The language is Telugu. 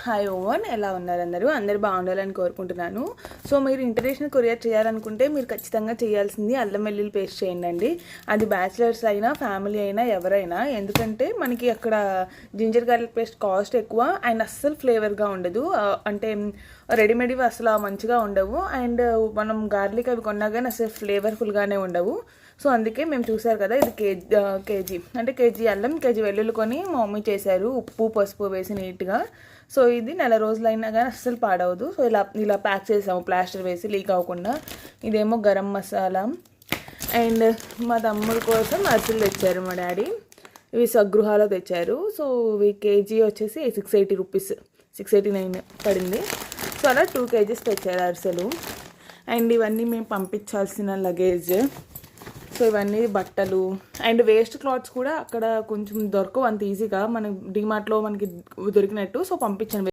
హాయ్ ఓవన్, ఎలా ఉన్నారు? అందరూ బాగుండాలని కోరుకుంటున్నాను. సో మీరు ఇంటర్నేషనల్ కొరియర్ చేయాలనుకుంటే మీరు ఖచ్చితంగా చేయాల్సింది అల్లం వెల్లుల్లి పేస్ట్ చేయండి. అది బ్యాచిలర్స్ అయినా ఫ్యామిలీ అయినా ఎవరైనా, ఎందుకంటే మనకి అక్కడ జింజర్ గార్లిక్ పేస్ట్ కాస్ట్ ఎక్కువ అండ్ అస్సలు ఫ్లేవర్గా ఉండదు. అంటే రెడీమేడ్వి అసలు మంచిగా ఉండవు అండ్ మనం గార్లిక్ అవి కొన్నా కానీ అసలు ఫ్లేవర్ఫుల్గానే ఉండవు. సో అందుకే మేము చూసారు కదా, ఇది కేజీ అల్లం, కేజీ వెల్లుల్లి కొని మా మమ్మీ చేశారు, ఉప్పు పసుపు వేసి నీట్గా. సో ఇది నెల రోజులైనా కానీ అస్సలు పాడవదు. సో ఇలా ప్యాక్ చేసాము ప్లాస్టర్ వేసి లీక్ అవ్వకుండా. ఇదేమో గరం మసాలా అండ్ మా తమ్ముడు కోసం అరిసెలు తెచ్చారు మా డాడీ. ఇవి స్వగృహాలో తెచ్చారు. సో ఇవి కేజీ వచ్చేసి 680 రూపీస్, 689 పడింది. సో అలా 2 కేజీస్ తెచ్చారు అరిసెలు. అండ్ ఇవన్నీ మేము పంపించాల్సిన లగేజ్. సో ఇవన్నీ బట్టలు అండ్ వేస్ట్ క్లాత్స్ కూడా అక్కడ కొంచెం దొరకవు అంత ఈజీగా, మన డిమార్ట్లో మనకి దొరికినట్టు. సో పంపించాను.